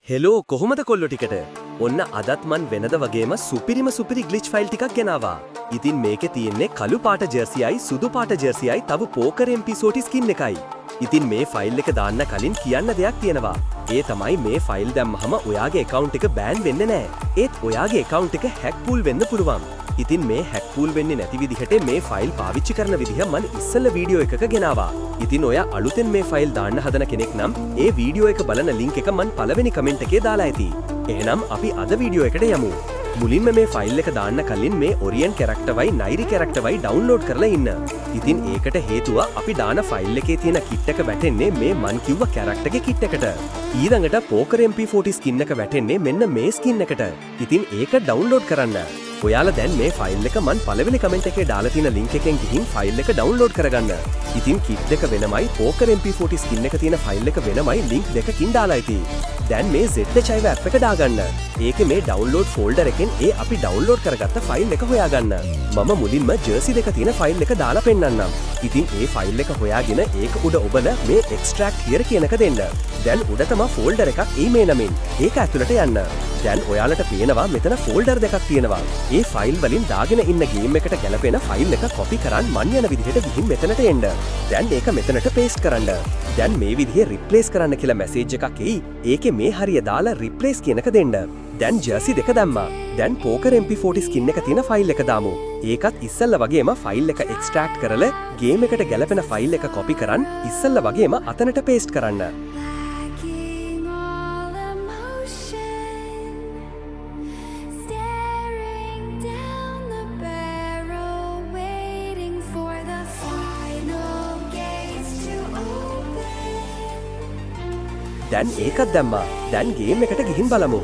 Hello කොහොමද කොල්ලෝ ටිකට? ඔන්න අදත් මන් වෙනද වගේම සුපිරි ග්ලිච් ෆයිල් ටිකක් ගෙනාවා. ඉතින් මේකේ තියෙන්නේ කළු පාට ජර්සියයි සුදු පාට ජර්සියයි තව පෝකර් MP40 ස්කින් එකයි. ඉතින් මේ ෆයිල් එක දාන්න කලින් කියන්න දෙයක් තියෙනවා. ඒ තමයි මේ ෆයිල් දැම්මහම ඔයාගේ account එක බෑන් වෙන්නේ නැහැ. ඒත් ඔයාගේ account එක hack pool වෙන්න පුළුවන්. ඉතින් මේ hack pool වෙන්නේ නැති විදිහට මේ ෆයිල් පාවිච්චි කරන විදිහ මම ඉස්සෙල්ලා වීඩියෝ එකක ගෙනාවා. ඉතින් ඔයා අලුතෙන් මේ ෆයිල් දාන්න හදන කෙනෙක් නම් ඒ වීඩියෝ එක බලන ලින්ක් එක මම පළවෙනි කමෙන්ට් එකේ දාලා ඇති. එහෙනම් අපි අද වීඩියෝ එකට යමු. මුලින්ම මේ ෆයිල් එක දාන්න කලින් මේ ඔරියන් කැරක්ටර්වයි නයිරි කැරක්ටර්වයි ඩවුන්ලෝඩ් කරලා ඉන්න. ඉතින් ඒකට හේතුව අපි දාන ෆයිල් එකේ තියෙන කිට් එක වැටෙන්නේ මේ මන් කිව්ව කැරක්ටර් ගේ කිට් එකට. ඊළඟට පෝකර් MP40 ස්කින් එක වැටෙන්නේ මෙන්න මේ ස්කින් එකට. ඉතින් ඒක ඩවුන්ලෝඩ් කරන්න. ඔයාලා දැන් මේ ෆයිල් එක මන් පළවෙනි කමෙන්ට් එකේ දාලා තියෙන ලින්ක් එකෙන් ගිහින් ෆයිල් එක ඩවුන්ලෝඩ් කරගන්න. ඉතින් කිට් එක වෙනමයි පෝකර් MP40 ස්කින් එක තියෙන ෆයිල් එක වෙනමයි ලින්ක් දෙකකින් දාලා ඇති. දැන් මේ ZHive app එක දාගන්න. ඒකේ මේ ඩවුන්ලෝඩ් ෆෝල්ඩර් එකෙන් ඒ අපි ඩවුන්ලෝඩ් කරගත්ත ෆයිල් එක හොයාගන්න. මම මුලින්ම ජර්සි දෙක තියෙන ෆයිල් එක දාලා පෙන්නන්නම්. ඉතින් ඒ ෆයිල් එක හොයාගෙන ඒක උඩ ඔබලා මේ extract here කියන එක දෙන්න. දැන් උඩ තමයි ෆෝල්ඩර් එකක් email නමින්. ඒක ඇතුළට යන්න. දැන් ඔයාලට පේනවා මෙතන ෆෝල්ඩර් දෙකක් තියෙනවා. ඒ ෆයිල් වලින් දාගෙන ඉන්න ගේම් එකට ගැලපෙන ෆයිල් එක කොපි කරන් මන් යන විදිහට ගිහින් මෙතනට එන්න. දැන් ඒක මෙතනට පේස්ට් කරන්න. දැන් මේ විදිහේ රිප්ලේස් කරන්න කියලා මැසේජ් එකක් එයි. ඒකේ මේ හරිය දාලා රිප්ලේස් කියන එක දෙන්න. දැන් ජර්සි දෙක දැම්මා. දැන් පෝකර් MP40 ස්කින් එක තියෙන ෆයිල් එක දාමු. ඒකත් ඉස්සෙල්ලා වගේම ෆයිල් එක එක්ස්ට්‍රැක්ට් කරලා ගේම් එකට ගැලපෙන ෆයිල් එක කොපි කරන් ඉස්සෙල්ලා වගේම අතනට පේස්ට් කරන්න. දැන් ඒකත් දැම්මා. දැන් ගේම් එකට ගිහින් බලමු.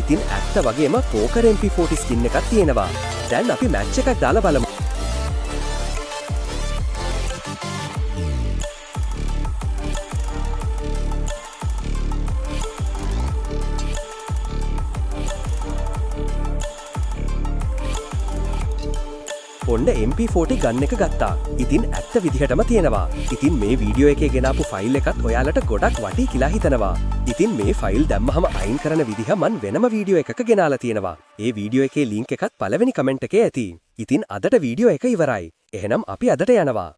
ඉතින් ඇත්ත වගේම පෝකර් MP40 ස්කින් එකක් තියෙනවා. දැන් අපි මැච් එකක් දාලා බලමු. ඔන්න MP40 ගන්න එක ගත්තා. ඉතින් ඇත්ත විදිහටම තියෙනවා. ඉතින් මේ වීඩියෝ එකේ ගෙනාපු ෆයිල් එකත් ඔයාලට ගොඩක් වටී කියලා හිතනවා. ඉතින් මේ ෆයිල් දැම්මහම අයින් කරන විදිහ මන් වෙනම වීඩියෝ එකක ගෙනාලා තියෙනවා. ඒ වීඩියෝ එකේ ලින්ක් එකත් පළවෙනි කමෙන්ට් එකේ ඇති. ඉතින් අදට වීඩියෝ එක ඉවරයි. එහෙනම් අපි අදට යනවා.